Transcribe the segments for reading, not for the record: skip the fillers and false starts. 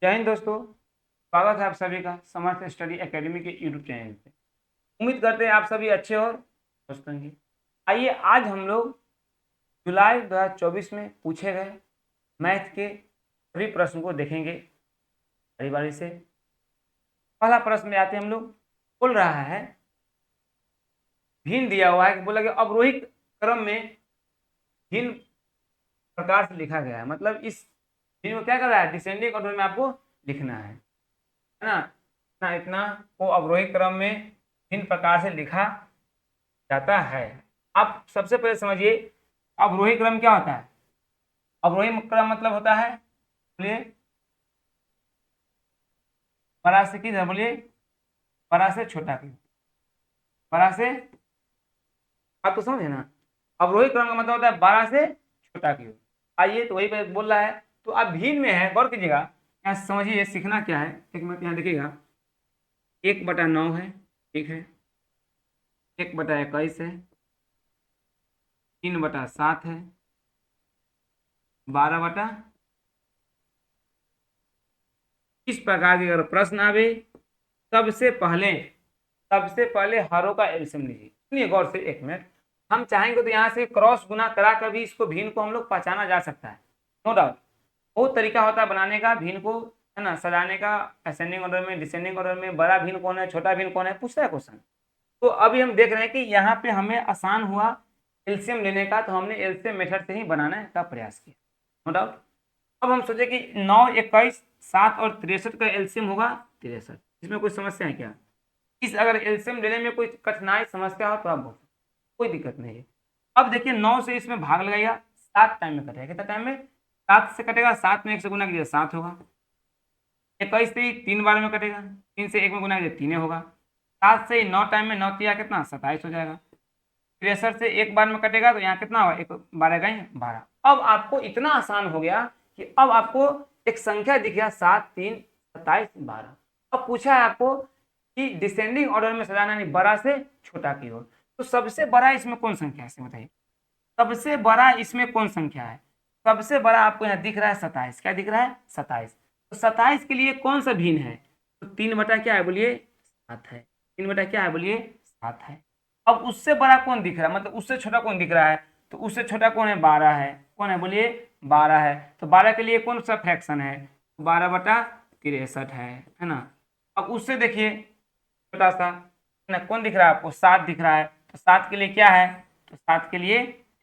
जय हिंद दोस्तों। स्वागत है आप सभी का समर्थ स्टडी एकेडमी के यूट्यूब चैनल पे। उम्मीद करते हैं आप सभी अच्छे और स्वस्थ होंगे। आइए आज हम लोग जुलाई 2024 में पूछे गए मैथ के सभी प्रश्न को देखेंगे बारी बारी से। पहला प्रश्न में आते हैं हम लोग। बोल रहा है भिन्न दिया हुआ है कि बोला कि अवरोही क्रम में भिन्न प्रकार से लिखा गया है। मतलब इस भिन्न को क्या कर रहा है, डिसेंडिंग ऑर्डर में आपको लिखना है ना। इतना इतना को अवरोही क्रम में भिन्न प्रकार से लिखा जाता है। आप सबसे पहले समझिए अवरोही क्रम क्या होता है। अवरोही क्रम मतलब होता है, बोलिए, बड़ा से किधर, बोलिए, बड़ा से छोटा की, बड़ा से, आप तो समझे ना। अवरोही क्रम का मतलब होता है बड़ा से छोटा की ओर। आइए तो वही पे बोल रहा है, तो अब भिन्न में है, गौर कीजिएगा। यहाँ समझिए सीखना क्या है, एक मिनट यहाँ देखिएगा। 1/9 है, ठीक है। 1/21 है, 3/7 है, 12 इस प्रकार के अगर प्रश्न आवे, सबसे पहले हरों का एलसीएम लीजिए। सुनिए गौर से एक मिनट। हम चाहेंगे तो यहाँ से क्रॉस गुना करा कर भी इसको भिन्न को हम लोग पहचाना जा सकता है, नो डाउट। बहुत तरीका होता है बनाने का भिन्न को, है ना, सजाने का। असेंडिंग ऑर्डर में, डिसेंडिंग ऑर्डर में, बड़ा भिन्न कौन है, छोटा भिन्न कौन है, पूछता है क्वेश्चन। तो अभी हम देख रहे हैं कि यहाँ पे हमें आसान हुआ एलसीएम लेने का, तो हमने एलसीएम मेथड से ही बनाने का प्रयास किया, नो डाउट। अब हम सोचे कि 9, 21, 7 और 63 का एलसीएम होगा 63। इसमें कोई समस्या है क्या? इस अगर एलसीएम लेने में कोई कठिनाई समस्या हो तो आप बोल, कोई दिक्कत नहीं है। अब देखिए 9 से इसमें भाग लगाइए, 7 टाइम में कटेगा। कितना टाइम में? 7 से कटेगा, 7 में 1 से गुना कीजिए 7 होगा। 21 से 3 बार में कटेगा, 3 से 1 में गुना कीजिए 3 होगा। 7 से 9 टाइम में 9 तिया कितना, 27 हो जाएगा। 63 से 1 बार में कटेगा तो यहाँ कितना होगा, 1 12 गए 12। अब आपको इतना आसान हो गया कि अब आपको एक संख्या दिख गया 7 3 27 12। अब पूछा है आपको कि डिसेंडिंग ऑर्डर में सजाना, नहीं बड़ा से छोटा की ओर। तो सबसे बड़ा इसमें कौन संख्या है, बताइए। सबसे बड़ा इसमें कौन संख्या है? सबसे बड़ा आपको यहाँ दिख रहा है 27। क्या दिख रहा है? 27। तो 27 के लिए कौन सा भिन्न है? तो 3 बटा क्या है, बोलिए, 7 है। 3 बटा क्या है, बोलिए, 7 है। अब उससे बड़ा कौन दिख रहा है, मतलब उससे छोटा कौन दिख रहा है? तो उससे छोटा कौन है, 12 है। कौन है, बोलिए, 12 है। तो 12 के लिए कौन सा फ्रैक्शन है? 12/63 है ना। अब उससे देखिए छोटा सा, है ना, कौन दिख रहा है आपको? 7 दिख रहा है। तो 7 के लिए क्या है? तो 7 के लिए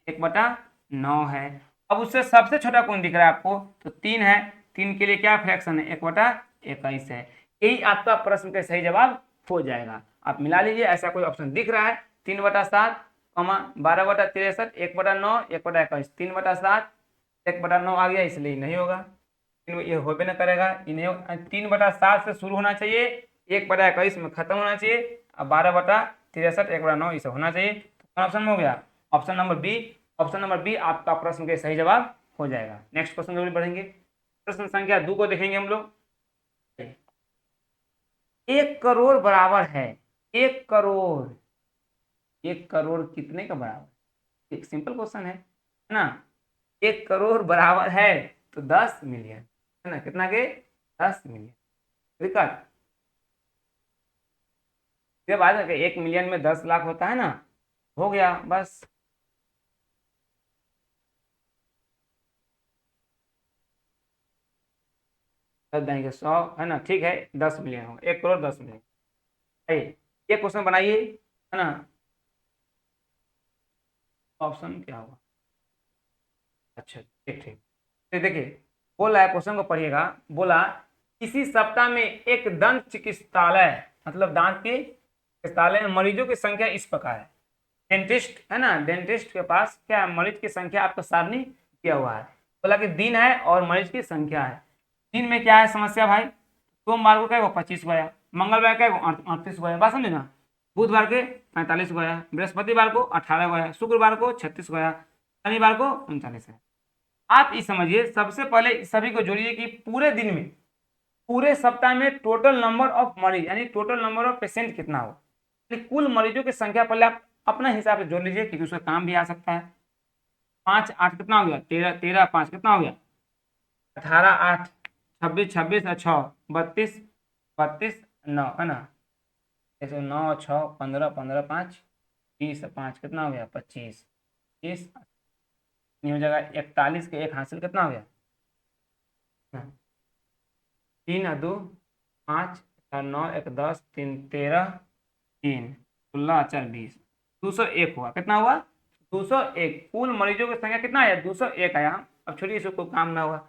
1/9 है। अब उससे सबसे छोटा कौन दिख रहा है आपको? तो 3 है। 3 के लिए क्या फ्रैक्शन है? 1/21 है। यही आपका प्रश्न का सही जवाब हो जाएगा। आप मिला लीजिए, ऐसा कोई ऑप्शन दिख रहा है 3/7, 12/63, 1/9, 1/21, 3/7, 1/9 आ गया, इसलिए नहीं होगा। ये होबे न करेगा, इन्हें 3/7 से शुरू होना चाहिए, 1/21 में खत्म होना चाहिए, और 12/63, 1/9 इसे होना चाहिए। तो कौन ऑप्शन में हो गया? Option number B. Option number B आपका प्रश्न के सही जवाब हो जाएगा। नेक्स्ट क्वेश्चन जरूर बढ़ेंगे। प्रश्न संख्या 2 को देखेंगे हम लोग। 1 करोड़ बराबर है, 1 करोड़, 1 करोड़ कितने का बराबर? एक सिंपल क्वेश्चन है ना। 1 करोड़ बराबर है तो 10 मिलियन, है ना। कितना के? 10 मिलियन। विकट जब आ जाएगा 1 मिलियन में 10 लाख होता है ना, हो गया बस। दस देंगे 100, है ना, ठीक है। 10 मिलियन हो, 1 करोड़ 10 मिलियन। ये क्वेश्चन बनाइए, है ना। ऑप्शन क्या होगा? अच्छा ठीक ठीक। तो देखिए बोला है, क्वेश्चन को पढ़िएगा। बोला इसी सप्ताह में एक दंत चिकित्सालय, मतलब दांत के चिकित्सालय में मरीजों की संख्या इस प्रकार है। डेंटिस्ट, है ना, डेंटिस्ट के पास क्या है, मरीज की संख्या आपका सारणी किया हुआ है। बोला कि दिन है और मरीज की संख्या है। दिन में क्या है समस्या भाई? सोमवार को क्या है, 25 गो आया। मंगलवार क्या है, 38 गो आया, बात समझे ना। बुधवार के 45 गो आया। बृहस्पतिवार को 18 गो आया। शुक्रवार को 36 गो आया। शनिवार को 39 है। आप ये समझिए, सबसे पहले सभी को जोड़िए कि पूरे दिन में, पूरे सप्ताह में टोटल नंबर ऑफ मरीज, यानी टोटल नंबर ऑफ पेशेंट कितना हो। कुल मरीजों की संख्या पहले आप अपना हिसाब से जोड़ लीजिए, क्योंकि उसका काम भी आ सकता है। 5 8 कितना हो गया, 13, 13 5 कितना हो गया, 18 8, 26 26 और 6 32 32 9 है ना। जैसे 9 6 15 15 5 20 5 कितना हो गया 25 30 नहीं हो जाएगा 41 के एक हासिल कितना हो गया 3 और 2 5 और 9 एक 10 3 13 3 16 4 20 201 हुआ कितना हुआ 201 कुल मरीजों की संख्या कितना आया 201 आया। अब छोड़िए इसको कोई काम ना हुआ।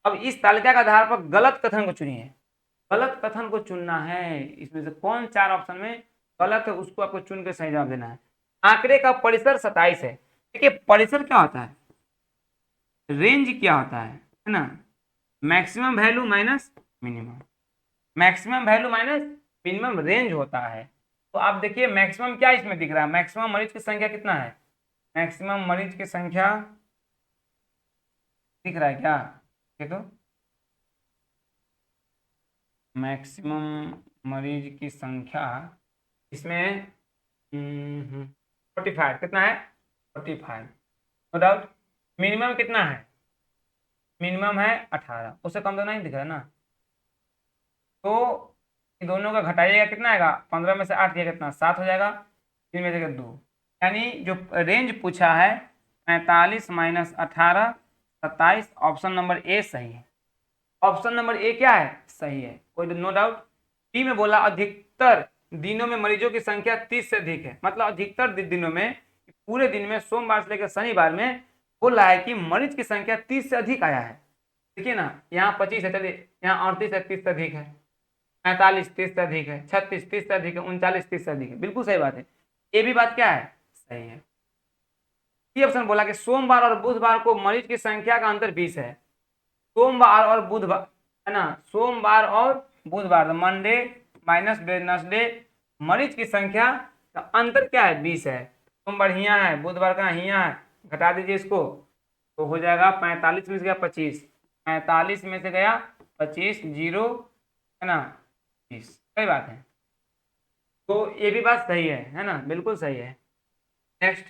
अब इस तालिका के आधार पर गलत कथन को चुनिए। गलत कथन को चुनना है, इसमें से कौन चार ऑप्शन में गलत है उसको आपको चुन के सही जवाब देना है। आंकड़े का परिसर 27 है। देखिए परिसर क्या होता है, रेंज क्या होता है ना, maximum value minus minimum, maximum value minus minimum range होता है। तो आप देखिए मैक्सिमम क्या इसमें दिख रहा है, मैक्सिमम मरीज की संख्या कितना है, मैक्सिमम मरीज की संख्या दिख रहा है क्या, ये तो मैक्सिमम मरीज की संख्या इसमें 45 कितना है 45 नो डाउट। मिनिमम कितना है, मिनिमम है 18, उससे कम तो नहीं दिख रहा है ना। तो इन दोनों का घटाइएगा कितना आएगा, 15 में से 8 दिया कितना 7 हो जाएगा, 3 में से 2, यानी जो रेंज पूछा है 45 माइनस 18 27, ऑप्शन नंबर ए सही है। ऑप्शन नंबर ए क्या है सही है, कोई नो डाउट। बी में बोला अधिकतर दिनों में मरीजों की संख्या 30 से अधिक है, मतलब अधिकतर दिनों में पूरे दिन में सोमवार से लेकर शनिवार में बोल रहा है कि मरीज की संख्या 30 से अधिक आया है। देखिए ना यहाँ 25 है, चलिए यहाँ 38 है 30 से अधिक है, 45 30 से अधिक है, 36 30 से अधिक है, 39 30 से अधिक है, बिल्कुल सही बात है। ये भी बात क्या है सही है। ये ऑप्शन बोला कि सोमवार और बुधवार को मरीज की संख्या का अंतर 20 है। सोमवार और बुधवार है ना, सोमवार और बुधवार मंडे माइनस वेडनेसडे मरीज की संख्या का अंतर क्या है 20 है। सोमवार हिया है बुधवार का हिया है, घटा दीजिए इसको तो हो जाएगा 45 में से गया 25, 45 में से गया 25 जीरो है ना 20, सही बात है। तो ये भी बात सही है ना, बिल्कुल सही है। नेक्स्ट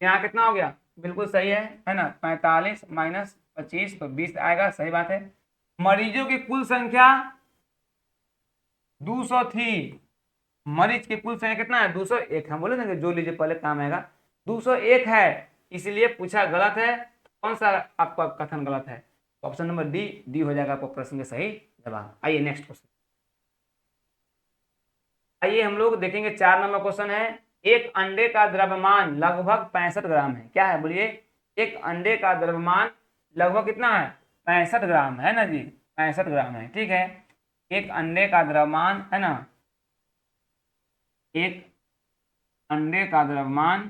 यहाँ कितना हो गया बिल्कुल सही है ना, 45 माइनस 25 तो 20 आएगा, सही बात है। मरीजों की कुल संख्या 200 थी, मरीज की कुल संख्या कितना है 201, हम बोले ना कि जो लीजिए पहले काम आएगा, 201 है, इसलिए पूछा गलत है। कौन सा आपका कथन गलत है, ऑप्शन नंबर डी, डी हो जाएगा आपको प्रश्न का सही जवाब। आइए नेक्स्ट क्वेश्चन, आइए हम लोग देखेंगे 4 नंबर क्वेश्चन है। एक अंडे का द्रव्यमान लगभग 65 ग्राम है, क्या है बोलिए, एक अंडे का द्रव्यमान लगभग कितना है 65 ग्राम है ना जी, 65 ग्राम है, ठीक है। एक अंडे का द्रव्यमान है ना, एक अंडे का द्रव्यमान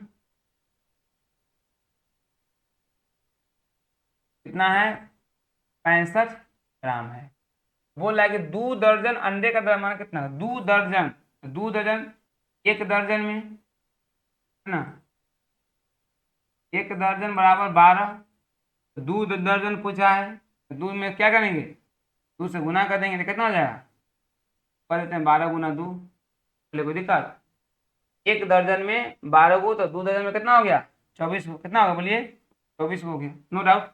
कितना है 65 ग्राम है। बोल रहा है कि 2 दर्जन अंडे का द्रव्यमान कितना है, 2 दर्जन, 2 दर्जन एक दर्जन में है ना, एक दर्जन बराबर 12, दूध दर्जन पूछा है तो दूध में क्या करेंगे 2 से गुना कर देंगे तो कितना हो जाएगा, कर देते हैं 12 गुना 2, बोले कोई दिक्कत, एक दर्जन में 12 को तो 2 दर्जन में कितना हो गया 24 को, कितना होगा बोलिए 24 हो गया, नो डाउट।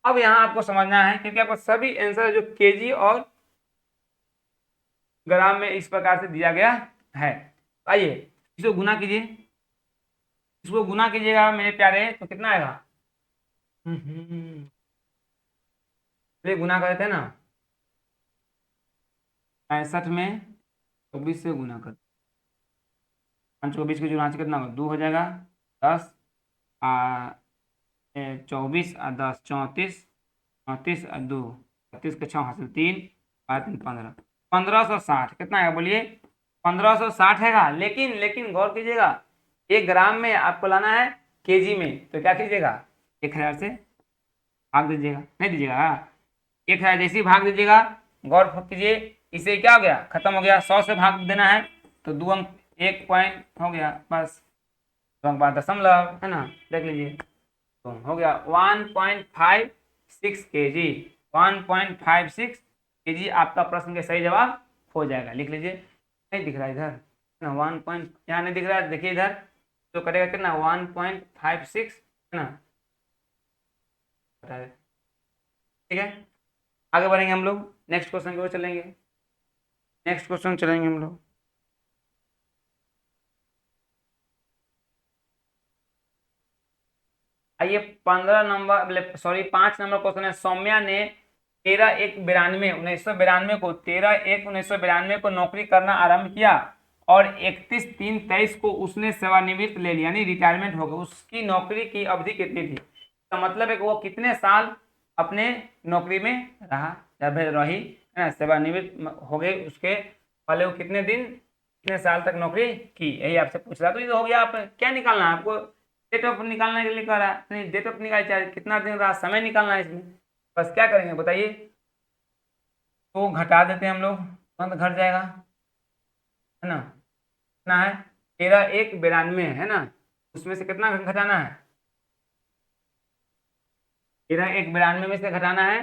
अब यहाँ आपको समझना है क्योंकि आपको सभी आंसर जो केजी और ग्राम में इस प्रकार से दिया गया है। आइए इसको गुना कीजिए, इसको गुना कीजिएगा मेरे प्यारे तो कितना आएगा, गुना करते हैं ना 65 में 24 से गुना कर, 24 के जो से कितना होगा 2 हो जाएगा, 10 24 और 10 34, 34 और 2 36 के 6 हासिल 3 5 3 15, 1560 कितना है बोलिए 1560 हैगा। लेकिन लेकिन गौर कीजिएगा 1 ग्राम में आपको लाना है केजी में, तो क्या कीजिएगा 1000 से भाग दीजिएगा, नहीं दीजिएगा 1000 जैसे ही भाग दीजिएगा, गौर कीजिए इसे क्या हो गया खत्म हो गया, 100 से भाग देना है तो 2 अंक 1 पॉइंट हो गया बस, 2 अंक बाद दशमलव है ना, देख लीजिए तो हो गया 1.56 केजी, 1.56 केजी आपका प्रश्न का सही जवाब हो जाएगा, लिख लीजिए। नहीं दिख रहा इधर ना 1 पॉइंट, यहाँ नहीं दिख रहा है, देखिए इधर तो करेगा कितना 1.56 है ना, ठीक है। आगे बढ़ेंगे हम लोग, नेक्स्ट क्वेश्चन की ओर चलेंगे। नेक्स्ट क्वेश्चन चलेंगे हम लोग। आइए 15 नंबर, सॉरी 5 नंबर क्वेश्चन है। सौम्या ने 13/1/92 को नौकरी करना आरंभ किया और 31/3/23 को उसने सेवानिवृत्त ले लिया, यानी रिटायरमेंट हो गया। उसकी नौकरी की अवधि कितनी थी? तो मतलब है कि वो कितने साल अपने नौकरी में रहा या फिर रही, है ना, सेवानिवृत्त हो गई, उसके पहले वो कितने दिन, कितने साल तक नौकरी की, यही आपसे पूछ रहा। तो ये तो हो गया। आप क्या निकालना है आपको? डेट ऑफ निकालने के लिए कह रहा है, नहीं डेट ऑफ निकाल, चाहे कितना दिन रहा, समय निकालना है इसमें। बस क्या करेंगे बताइए, तो घटा देते हैं हम लोग, तुरंत घट जाएगा, है ना। कितना है? 13/1/92 है ना, उसमें से कितना घटाना है? 13/1/92 में से घटाना है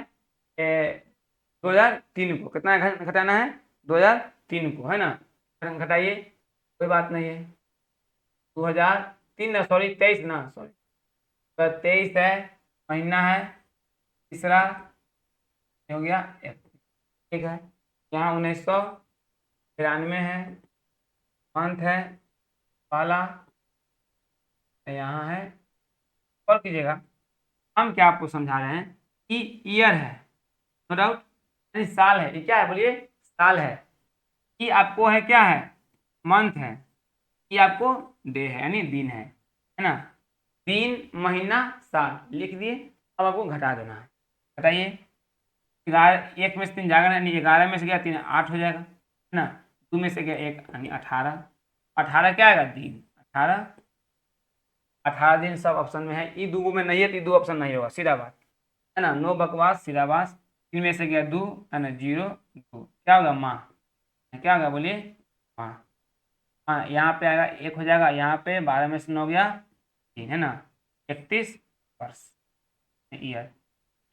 2003 को। कितना घटाना है? 2003 को, है ना। घटाइए, कोई बात नहीं है। 2003 ना, सॉरी 23 ना, सॉरी, तो 23 है, महीना है तीसरा, हो गया ठीक है। यहाँ 1993 है, मंथ है पहला, यहाँ है। और कीजिएगा, हम क्या आपको समझा रहे हैं कि ईयर है, नो डाउट, यानी साल है। ये क्या है बोलिए? साल है। कि आपको है क्या है? मंथ है। कि आपको डे है, यानी दिन है ना। दिन, महीना, साल लिख दिए। अब आपको घटा देना है। घटाइए, 11, 1 में से 3 जाएगा, यानी 11 में से गया 3, 8 हो जाएगा, है ना। 2 में से गया 1, यानी 18। 18 क्या आएगा? दिन। 18, 18 दिन सब ऑप्शन में है। ई दो में नहीं है तो ई दो ऑप्शन नहीं होगा, सीधा बात, है ना। नो बकवास, सीधा बात। 3 में से गया 2, है ना, 0 2, क्या होगा? माँ। क्या होगा बोलिए? माँ। हाँ, यहाँ पे आएगा 1 हो जाएगा, यहाँ पे 12 में से 9 गया 3, है ना। 31 वर्ष, ईयर।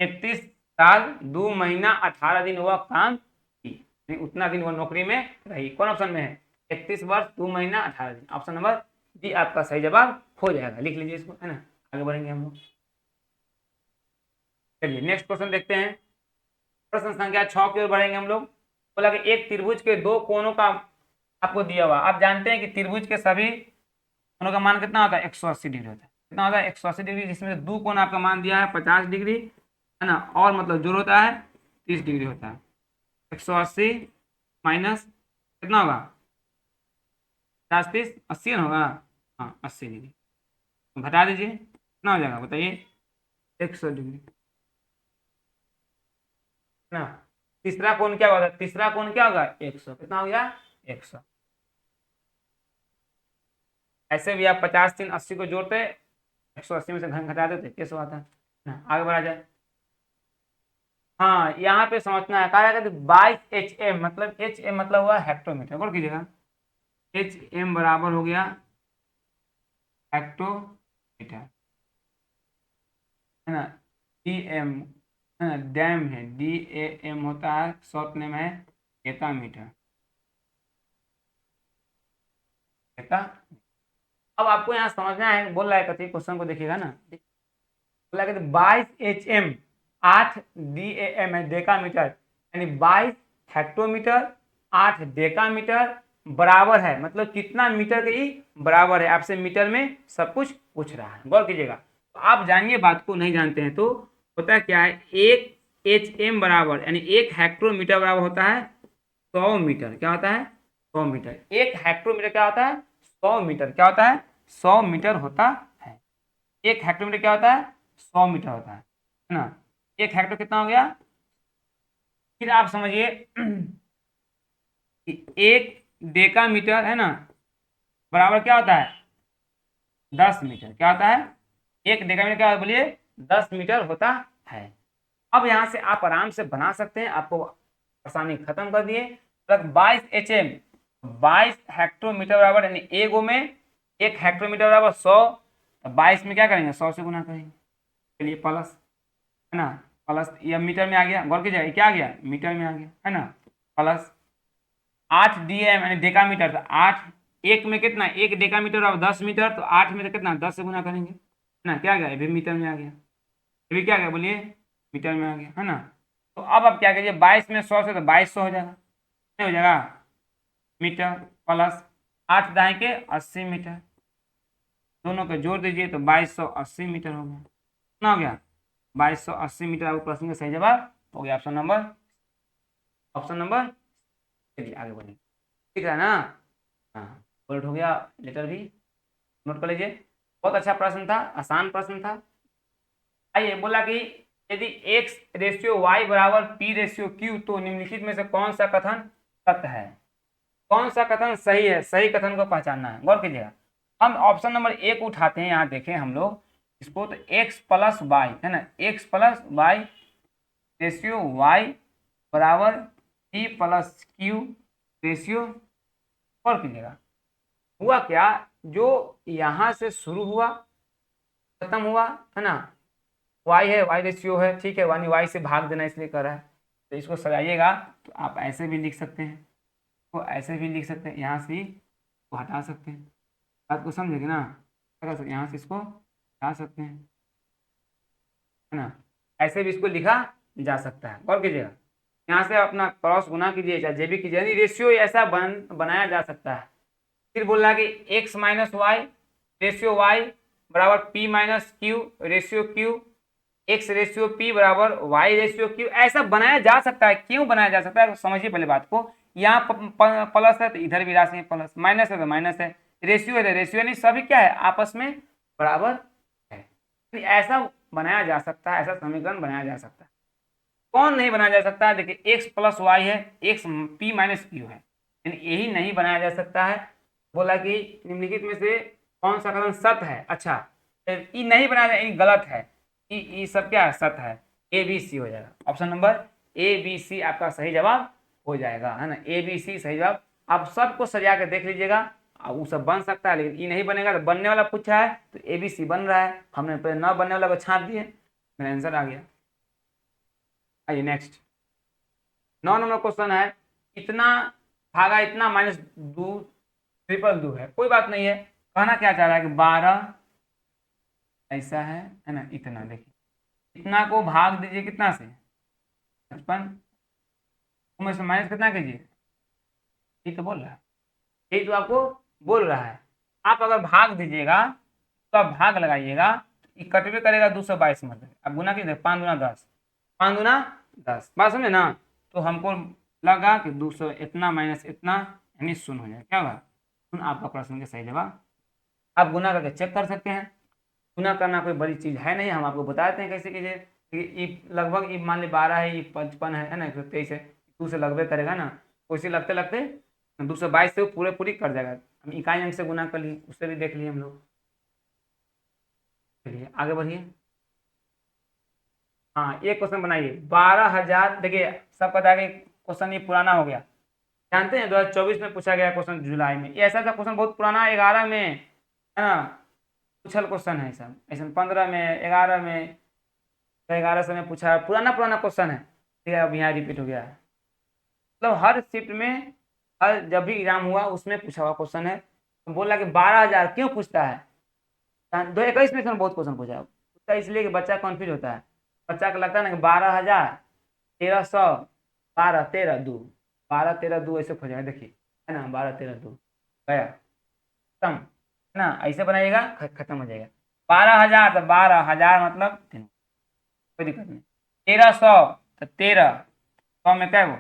31 साल 2 महीना 18 दिन हुआ काम की, उतना दिन वो नौकरी में रही। कौन ऑप्शन में है? 31 वर्ष 2 महीना 18 दिन, ऑप्शन नंबर डी आपका सही जवाब हो जाएगा। लिख लीजिए इसको, है ना। आगे बढ़ेंगे हम लोग। चलिए नेक्स्ट क्वेश्चन देखते हैं। प्रश्न संख्या 6 की ओर बढ़ेंगे हम लोग। बोला कि एक त्रिभुज के दो कोणों का आपको दिया हुआ। आप जानते हैं कि त्रिभुज के सभी कोणों का मान कितना होता है? 180 डिग्री होता है। कितना होता है? 180 डिग्री, जिसमें से दो कोण आपका मान दिया है 50 डिग्री, है ना, और मतलब जोड़ होता है 30 डिग्री होता है। 180 माइनस कितना होगा? 50 30 80 ना होगा, हाँ 80 डिग्री। तो घटा दीजिए, कितना हो जाएगा बताइए? 100 डिग्री, है ना। तीसरा कोण क्या होगा? तीसरा कोण क्या होगा? 100। कितना हो गया? 100। ऐसे भी आप 50 3 80 को जोड़ते, 180 में से घटा देते, कैसे आता है ना। आगे बढ़ा जाए। हाँ, यहाँ पे समझना है, कहा जाएगा 22 HM, मतलब HM मतलब हुआ हेक्टोमीटर। बोल कीजिएगा, HM बराबर हो गया हेक्टोमीटर, है ना। DM, है ना, डैम है, DAM होता है, शॉर्ट नेम है डेकामीटर, डेका। अब आपको यहाँ समझना है, बोल रहा है कथी, क्वेश्चन को देखिएगा ना। बोला कि 22 HM, 8 DAM है, डेकामीटर, यानी 22 हेक्टोमीटर 8 डेकामीटर बराबर है, मतलब कितना मीटर के ही बराबर है। आपसे मीटर में सब कुछ पूछ रहा है, गौर कीजिएगा। तो आप जानिए बात को, नहीं जानते हैं तो होता क्या है, 1 HM बराबर, यानी 1 हेक्टोमीटर बराबर होता है 100 मीटर। क्या होता है? 100 मीटर। 1 हेक्टोमीटर क्या होता है? 100 मीटर। क्या होता है? 100 मीटर होता है। 1 हेक्टोमीटर क्या होता है? 100 मीटर होता है ना। 1 हेक्टर कितना हो गया? फिर आप समझिए कि 1 डेकामीटर, है ना, बराबर क्या होता है? 10 मीटर। क्या होता है? 1 डेकामीटर क्या होता है बोलिए? 10 मीटर होता है। अब यहां से आप आराम से बना सकते हैं, आपको आसानी खत्म कर दिए। 22 HM, 22 हेक्टोमीटर बराबर, यानी एगो में 1 हेक्टोमीटर बराबर 100, 22 में क्या करेंगे? 100 से गुना करेंगे। चलिए प्लस, है ना, प्लस, ये मीटर में आ गया, गौर कीजिएगा, क्या आ गया? मीटर में आ गया, है ना। प्लस 8 DM, यानी डेकामीटर, तो 8, 1 में कितना? 1 डेकामीटर और 10 मीटर, तो 8 में तो कितना? 10 से गुना करेंगे, है ना। क्या आ गया? ये भी मीटर में आ गया, ये भी क्या आ गया बोलिए? मीटर में आ गया, है ना। तो अब क्या कीजिए, 22 में 100 से तो 2200 हो जाएगा, नहीं हो जाएगा मीटर, प्लस 8 दाएं के 80 मीटर, दोनों को जोड़ दीजिए तो 2280 मीटर हो गया। कितना हो गया? 2280 मीटर। आपको प्रश्न का सही जवाब हो गया ऑप्शन नंबर। चलिए आगे बढ़िए, ठीक है ना? हाँ, बोल्ट हो गया, लेटर भी नोट कर लीजिए। बहुत अच्छा प्रश्न था, आसान प्रश्न था। आइए, बोला कि यदि x रेशियो y बराबर p रेशियो q तो निम्नलिखित में से कौन सा कथन सत्य है? कौन सा कथन सही है? सही कथन को पहचानना है, गौर कीजिएगा। हम ऑप्शन नंबर 1 उठाते हैं, यहाँ देखें हम लोग इसको, तो x प्लस वाई है ना, x plus Y ratio y बराबर p प्लस q रेशियो। गौर कीजिएगा, हुआ क्या, जो यहाँ से शुरू हुआ खत्म हुआ है ना, y है, y रेशियो है, ठीक है, यानी y से भाग देना इसलिए कर रहा है। तो इसको सजाइएगा तो आप ऐसे भी लिख सकते हैं, तो ऐसे भी लिख सकते हैं, यहाँ से को हटा सकते हैं। बात को समझेंगे ना? क्या कर सकते हैं, यहाँ से इसको हटा सकते हैं, है ना? ऐसे भी इसको लिखा जा सकता है, गौर कीजिएगा। यहाँ से अपना क्रॉस गुना कीजिए, चाहे जे भी कीजिए, यानी रेशियो ऐसा बनाया जा सकता है। फिर बोल रहा है कि X minus Y ratio Y बराबर P minus Q ratio Q, X ratio P बराबर वाई रेशियो क्यू, ऐसा बनाया जा सकता है। क्यों बनाया जा सकता है, समझिए पहले बात को। यहाँ प्लस है तो इधर भी राशि में प्लस, माइनस है तो माइनस है, रेशियो है तो रेशियो, यानी सभी क्या है, आपस में बराबर है। ऐसा बनाया जा सकता है, ऐसा समीकरण बनाया जा सकता है। कौन नहीं बनाया जा सकता है? देखिए, एक्स प्लस वाई है, एक्स पी माइनस क्यू है, यानी यही नहीं बनाया जा सकता है। बोला कि निम्नलिखित में से कौन सा कथन सत्य है? अच्छा, ये नहीं बनाया जाए, ये गलत है, ये सब क्या है, सत्य है। ए बी सी हो जाएगा, option number A B C आपका सही जवाब हो जाएगा, है ना, ए बी सी सही जवाब। आप सबको सजा के देख लीजिएगा, वो सब बन सकता है, लेकिन ये नहीं बनेगा। तो बनने वाला पूछा है तो ए बी सी बन रहा है, हमने पहले न बनने वाला को छाप दिए, मेरा आंसर आ गया। आइए नेक्स्ट, 9 नंबर क्वेश्चन है, इतना भागा इतना माइनस 2 ट्रिपल 2 है, कोई बात नहीं है। कहना क्या चाह रहा है कि 12 ऐसा है ना, इतना देखिए, इतना को भाग दीजिए कितना से, 55, उसमें से माइनस कितना कीजिए, यही तो बोल रहा है, यही तो आपको बोल रहा है। आप अगर भाग दीजिएगा तो आप भाग लगाइएगा, कटवे करेगा 222 मतलब, अब गुना कीजिए, 5 दूना 10, 5 दूना 10, बात समझे ना? तो हमको लगा कि 200 इतना माइनस इतना यानी शून्य हो जाए, क्या होगा, शून्य। आपका प्रश्न का सही जवाब। आप गुना करके चेक कर सकते हैं, गुना करना कोई बड़ी चीज है नहीं, हम आपको बताते हैं कैसे कीजिए। कि लगभग मान ली 12 है, ये 55 है ना, 123 है, 2 से लगभग करेगा ना, उसी लगते लगते 222 से वो पूरे पूरी कर जाएगा। हम इकाई अंक से गुना कर लिए, उससे भी देख लिए हम लोग। चलिए आगे बढ़िए। हाँ, एक क्वेश्चन बनाइए, 12,000, देखिए सब पता है कि क्वेश्चन ये पुराना हो गया, जानते हैं 2024 में पूछा गया क्वेश्चन, जुलाई में। ये ऐसा क्वेश्चन बहुत पुराना, 11 में है ना, पूछल क्वेश्चन है सब, ऐसा 15 में, 11 में, 11 से में पूछा, पुराना पुराना क्वेश्चन है, ठीक है, अब यहाँ रिपीट हो गया है। मतलब हर शिफ्ट में, हर जब भी एग्जाम हुआ उसमें पूछा हुआ क्वेश्चन है। तो बोला कि 12,000 क्यों पूछता है, 2021 में बहुत क्वेश्चन पूछा इसलिए कि बच्चा कन्फ्यूज होता है, बच्चा को लगता है ना कि 12,000, 1300, 12 13 2, 12 13 2 ऐसे हो जाएगा, देखिए है ना, 12 13 2 गया, खत्म, है ना, ऐसे बनाइएगा, खत्म हो जाएगा। 12,000 तो 12,000 मतलब 3, कोई दिक्कत नहीं। 1300 तो 13, 100 में क्या वो,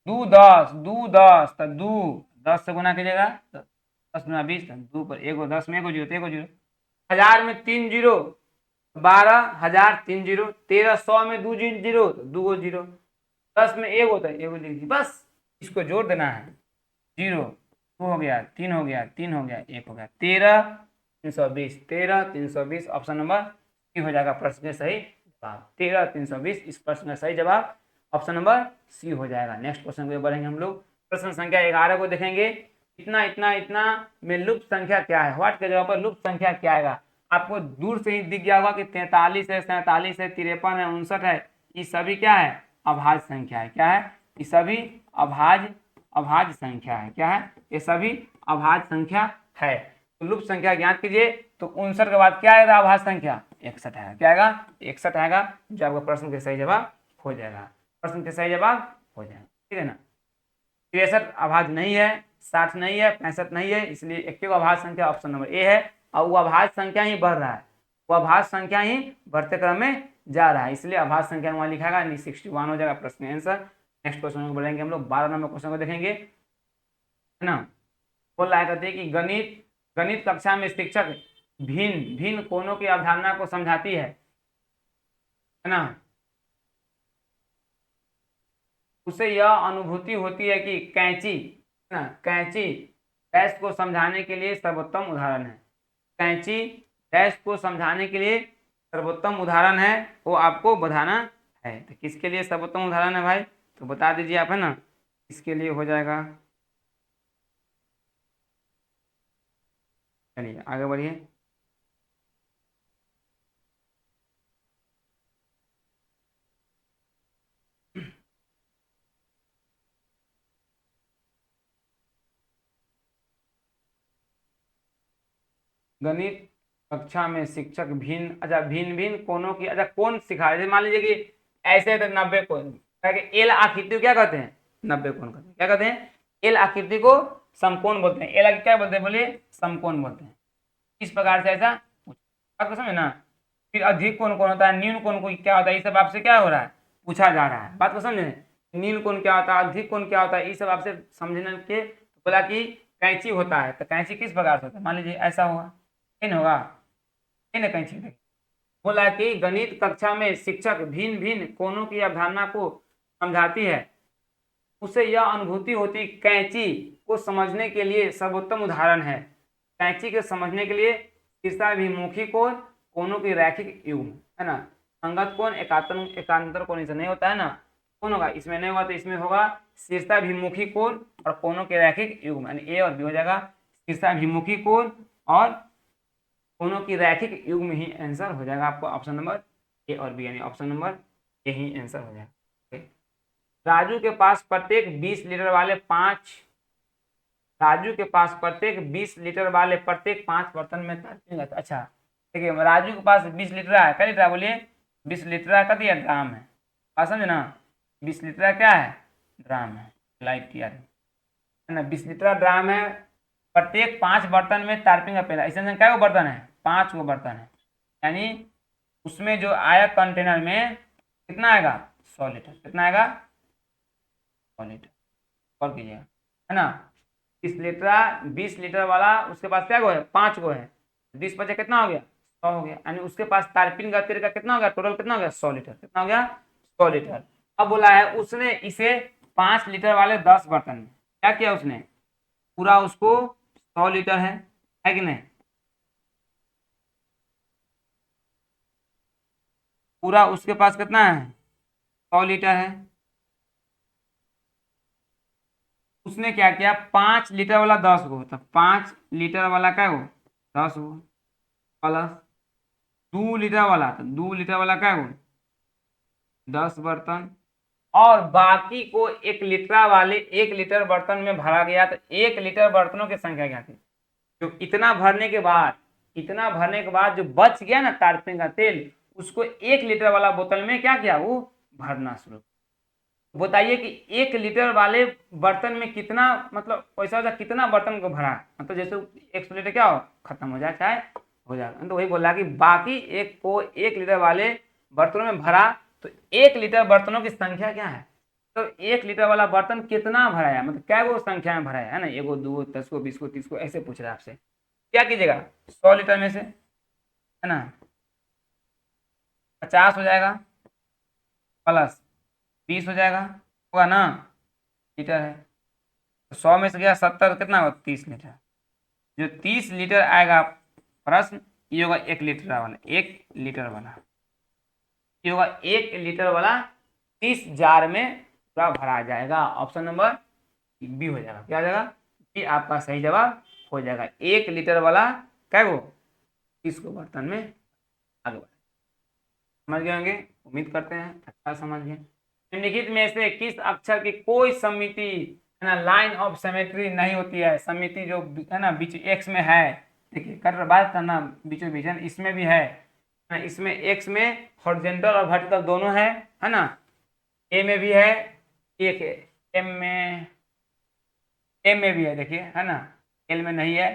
2 10, 2 10 तो 2, 10 से गुना कीजिएगा तो 10 गुना 20, 2 पर एगो 10 में एगो जीरो, तो एगो जीरो, 1000 में 3 जीरो, 12,000 3 जीरो, 1300 में 2 जीरो तो 2 जीरो, 10 में एगो होता है, एगो लिख दीजिए, बस इसको जोड़ देना है, जीरो 2 हो गया, 3 हो गया, 3 हो गया, 1 हो गया, 13 320, 13 320, ऑप्शन नंबर सी हो जाएगा प्रश्न का सही जवाब। 13 320 इस प्रश्न का सही जवाब ऑप्शन नंबर सी हो जाएगा। नेक्स्ट क्वेश्चन को बढ़ेंगे हम लोग, प्रश्न संख्या 11 को देखेंगे। इतना इतना इतना में लुप्त संख्या क्या है, व्हाट के जगह पर लुप्त संख्या क्या आएगा? आपको दूर से ही दिख गया होगा कि 43 है, 47 है, 53 है, 59 है, ये सभी क्या है, अभाज्य संख्या है। क्या है, ये सभी अभाज्य संख्या है। क्या है, ये सभी अभाज्य संख्या है। तो लुप्त संख्या ज्ञात कीजिए, तो 59 के बाद क्या आएगा, अभाज्य संख्या 61 आएगा। क्या आएगा? 61 आएगा, जो आपका प्रश्न के सही जवाब हो जाएगा। प्रश्न के सही जवाब हो जाएगा, ठीक है ना। 63 अभाज्य नहीं है, 60 नहीं है, 65 नहीं है, इसलिए एक अभाज्य संख्या ऑप्शन नंबर ए है। और वो अभाज्य संख्या ही बढ़ रहा है, वो अभाज्य संख्या ही बढ़ते क्रम में जा रहा है, इसलिए अभाज्य संख्या वहां लिखा है 61 हो जाएगा प्रश्न आंसर। नेक्स्ट क्वेश्चन को बढ़ेंगे हम लोग, 12 नंबर क्वेश्चन को देखेंगे, है ना। बोल रहा है, कहते हैं कि गणित गणित कक्षा में शिक्षक भिन्न भिन्न कोणों की अवधारणा को समझाती है ना। उसे यह अनुभूति होती है कि कैंची, है ना, कैंची डैश को समझाने के लिए सर्वोत्तम उदाहरण है। कैंची डैश को समझाने के लिए सर्वोत्तम उदाहरण है, वो आपको बताना है। तो किसके लिए सर्वोत्तम उदाहरण है भाई, तो बता दीजिए आप, है ना। इसके लिए हो जाएगा, चलिए आगे बढ़िए। गणित कक्षा में शिक्षक भिन्न, अच्छा भिन्न भिन्न कोणों की, अच्छा कौन सिखा रहे, मान लीजिए कि ऐसे तो 90 कोण, एल आकृति को क्या कहते हैं, 90 कोण कहते हैं। क्या कहते हैं? एल आकृति को समकोण बोलते हैं। एल आकृति क्या बोलते हैं, बोलिए, समकोण बोलते हैं। इस प्रकार से ऐसा आपको समझे ना। फिर अधिक कोण कौन होता है, न्यून कोण को क्या होता है, ये सब आपसे क्या हो रहा है, पूछा जा रहा है। बात को समझे, न्यून कोण क्या होता है, अधिक कोण क्या होता है, ये सब आपसे समझने के बोला कि कैंची होता है। तो कैंची किस प्रकार से होता है, मान लीजिए ऐसा होगा, नहीं होगा, नहीं ना कैंची। बोला कि गणित कक्षा में शिक्षक भिन्न भिन्न कोणों की अवधारणा को समझाती है, उसे यह अनुभूति होती कैंची को समझने के लिए सर्वोत्तम उदाहरण है। कैंची के समझने के लिए शीर्षाभिमुखी कोण, कोणों की रैखिक युग्म, है ना। संगत कोण एकांतर कोण से नहीं होता है ना, कौन होगा इसमें, नहीं होगा तो इसमें होगा शीर्षाभिमुखी कोण और कोणों के रैखिक युग्म, यानी ए और बी हो जाएगा। शीर्षाभिमुखी कोण और कोणों की रैखिक युग्म ही आंसर हो जाएगा आपको, ऑप्शन नंबर ए और बी, यानी ऑप्शन नंबर ए ही आंसर हो जाएगा। राजू के पास प्रत्येक 20 लीटर वाले 5 राजू के पास प्रत्येक 20 लीटर वाले प्रत्येक 5 बर्तन में तारपीन, अच्छा ठीक है, राजू के पास 20 लीटर है, क्या लीटर है बोलिए, 20 लीटर का दिया ड्राम है, बात समझे ना। 20 लीटर क्या है, ड्राम है, लाइट किया है ना। 20 लीटर ड्राम है, प्रत्येक 5 बर्तन में तारपीन का पेला, इसमें क्या वो बर्तन है, 5 वो बर्तन है, यानी उसमें जो आया कंटेनर में कितना आएगा, 100 लीटर, कितना आएगा, 100 लीटर। और कीजिएगा, है ना। 20 लीटर वाला उसके पास क्या गो है, 5 गो है, 20 बचे कितना हो गया, 100 हो गया, यानी उसके पास तारपीन का तेल का कितना हो गया, टोटल कितना हो गया, 100 लीटर, कितना हो गया, 100 लीटर। अब बोला है उसने इसे 5 लीटर वाले 10 बर्तन में क्या किया, उसने पूरा उसको 100 लीटर है कि नहीं, पूरा उसके पास कितना है, 100 लीटर है। उसने क्या किया, 5 लीटर वाला 10 गो, तो 5 लीटर वाला क्या गो, 10 गो, प्लस 2 लीटर वाला, तो 2 लीटर वाला क्या गो, 10 बर्तन, और बाकी को 1 लीटर वाले 1 लीटर बर्तन में भरा गया। तो 1 लीटर बर्तनों की संख्या क्या थी, जो इतना भरने के बाद जो बच गया ना तारपीन का तेल, उसको 1 लीटर वाला बोतल में क्या किया, वो भरना शुरू। बताइए कि 1 लीटर वाले बर्तन में कितना, मतलब पैसा होता, कितना बर्तन को भरा, मतलब जैसे 100 लीटर क्या हो, खत्म हो जाए चाहे हो जाएगा। तो वही बोला कि बाकी एक को 1 लीटर वाले बर्तनों में भरा, तो 1 लीटर बर्तनों की संख्या क्या है, तो 1 लीटर वाला बर्तन कितना भराया, मतलब क्या वो संख्या में भराया, है ना, 1 2 10 20 30 ऐसे पूछ रहा है आपसे। क्या कीजिएगा, 100 लीटर में से, है ना, 50 हो जाएगा, प्लस 20 हो जाएगा, होगा ना, लीटर है, तो 100 में से गया 70, कितना होगा, 30 लीटर। जो 30 लीटर आएगा प्रश्न, ये होगा 1 लीटर वाला, 1 लीटर वाला, ये होगा 1 लीटर वाला 30 जार में पूरा भरा जाएगा। ऑप्शन नंबर बी हो जाएगा, क्या हो जाएगा, बी आपका सही जवाब हो जाएगा। 1 लीटर वाला क्या वो 30 को बर्तन में आगे बढ़ा, समझ गए होंगे, उम्मीद करते हैं अच्छा समझ गए। निम्नलिखित में से किस अक्षर की कोई समिति, है ना, लाइन ऑफ सिमेट्री नहीं होती है। समिति जो है ना बीच एक्स में है, देखिए कर बात करना बीचों बीच, इसमें भी है, ना, इसमें एक्स में हॉरिजॉन्टल और वर्टिकल दोनों है ना। ए में भी है, एक एम में भी है, देखिए है ना। एल में नहीं है।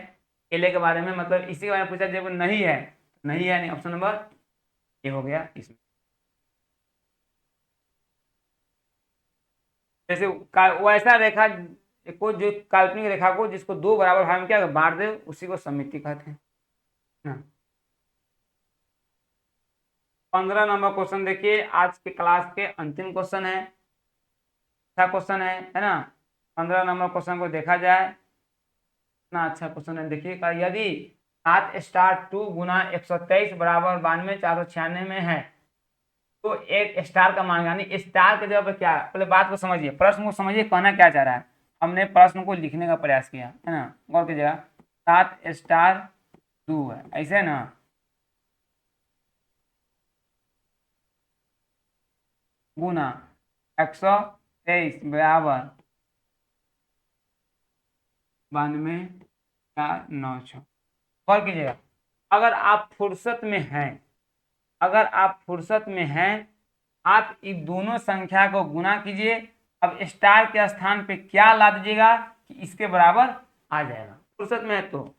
एल के बारे में मतलब इसी के बारे में पूछा, जब नहीं है नहीं है, नहीं, ऑप्शन नंबर ए हो गया इसमें। जैसे वैसा रेखा को, जो काल्पनिक रेखा को जिसको दो बराबर भाग में क्या बांट दे, उसी को सममिति कहते हैं ना। 15 नंबर क्वेश्चन देखिए, आज के क्लास के अंतिम क्वेश्चन है, अच्छा क्वेश्चन है ना। 15 नंबर क्वेश्चन को देखा जाए, इतना अच्छा क्वेश्चन है। देखिए यदि 7 स्टार 2 गुना 123 बराबर 92,496 में है, तो एक स्टार का मान, यानी स्टार के जगह पे क्या, पहले बात को समझिए, प्रश्न को समझिए, कहना क्या चाह रहा है। हमने प्रश्न को लिखने का प्रयास किया है ना, गौर कीजिएगा। 7 स्टार 2 है, ऐसे है ना। गुना 123 बराबर 92,496। गौर कीजिएगा, अगर आप फुर्सत में हैं, अगर आप फुर्सत में हैं, आप इन दोनों संख्या को गुना कीजिए। अब स्टार के स्थान पे क्या ला दीजिएगा कि इसके बराबर आ जाएगा, फुर्सत में है तो।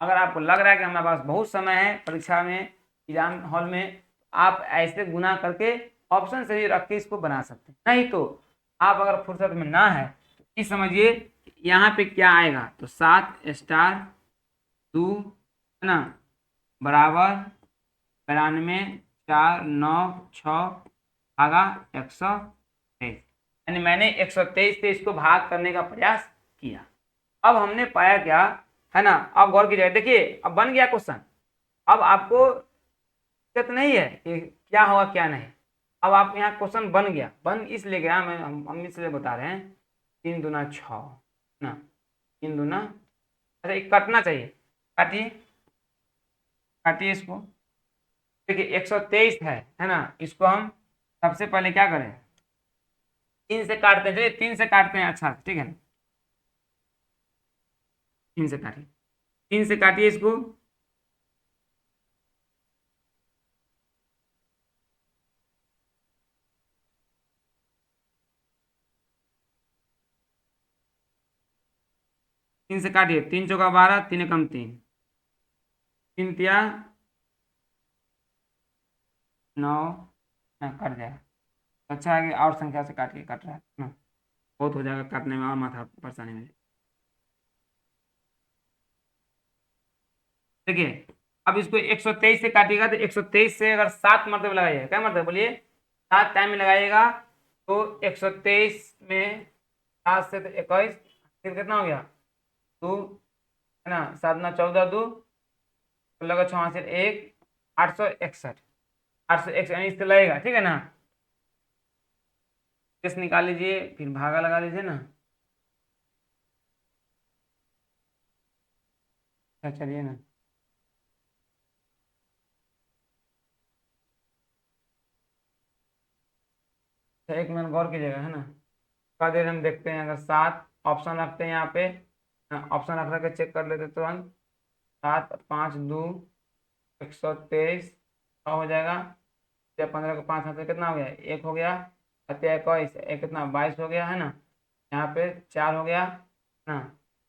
अगर आपको लग रहा है कि हमारे पास बहुत समय है परीक्षा में, एग्जाम हॉल में, आप ऐसे गुना करके ऑप्शन से ही रख के इसको बना सकते हैं। नहीं तो आप अगर फुर्सत में ना है तो इस समझिए यहाँ पे क्या आएगा, तो 7 स्टार 2 है ना बराबर 92,496 भागा 123, यानी मैंने 123 से इसको भाग करने का प्रयास किया। अब हमने पाया क्या, है ना। अब गौर कीजिए, देखिए अब बन गया क्वेश्चन। अब आपको दिक्कत नहीं है कि क्या होगा क्या नहीं। अब आप यहाँ क्वेश्चन बन गया, बन इसलिए गया, हम इसलिए बता रहे हैं। 3 दूना 6 ना, 3 दूना, अच्छा एक कटना चाहिए, काटिए, काटिए इसको। देखिए 123 है ना, इसको हम सबसे पहले क्या करें, 3 से काटते हैं। चलिए 3 से काटते हैं, अच्छा ठीक है, 3 से काटिए, 3 से काटिए इसको। तीन से काटिए, 3 चौका 12, 3 एकम 3, 3 तिया 9, कट जाएगा। अच्छा है कि और संख्या से काटिए, कट रहा है ना, बहुत हो जाएगा काटने में और माथा परेशानी में। देखिए अब इसको 123 से काटिएगा, तो 123 से अगर 7 मरतबे लगाइएगा, क्या मतलब बोलिए, 7 टाइम में लगाइएगा, तो 123 में 7 से तो 21, फिर कितना हो गया 2, है ना, 7 दूना 14, 2 लगा 6 से 1, 861, 861 यानी इससे लगेगा, ठीक है ना। इस निकाल लीजिए, फिर भागा लगा लीजिए ना। अच्छा चलिए ना, अच्छा 1 मिनट गौर कीजिएगा, है ना। का देर हम देखते हैं, अगर 7 ऑप्शन रखते हैं यहाँ पे, ऑप्शन रख के चेक कर लेते तुरंत। 7 5 2 123 हो जाएगा। 15 को 5 हाथ से कितना हो गया, 1 हो गया। 21 एक कितना 22 हो गया, है ना। यहाँ पे 4 हो गया, है ना।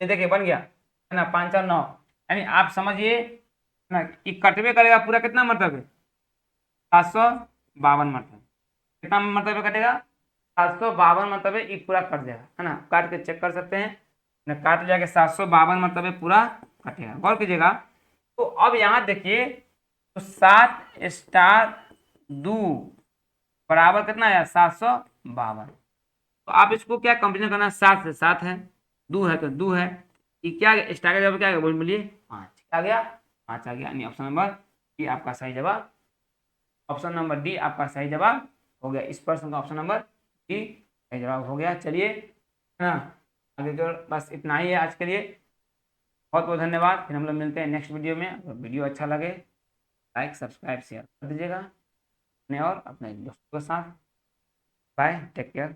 ये देखिए बन गया, है ना, 5 और 9, यानी आप समझिए ना कि कटवे करेगा पूरा कितना मतलब है, 752 मतलब। कितना मतलब कटेगा, 752 मतलब ये पूरा कट जाएगा, है ना। काट के चेक कर सकते हैं ना, काट जाएगा 752 मतलब पूरा कटेगा, गौर कीजिएगा। तो अब यहाँ देखिए, तो 7 स्टार 2 बराबर कितना है, 752। तो आप इसको क्या कंपेरिजन करना, 7 से 7 है, 2 है तो 2 है, ये क्या स्टार का जवाब क्या बोल बोलिए, 5 क्या गया, 5 आ गया, यानी ऑप्शन नंबर डी आपका सही जवाब, ऑप्शन नंबर डी आपका सही जवाब हो गया। इस प्रश्न का ऑप्शन नंबर डी सही जवाब हो गया। चलिए, है ना, आगे तो बस इतना ही है आज के लिए। बहुत बहुत धन्यवाद, फिर हम लोग मिलते हैं नेक्स्ट वीडियो में। अगर वीडियो अच्छा लगे लाइक सब्सक्राइब शेयर कर दीजिएगा अपने और अपने दोस्तों के साथ। Bye, take care.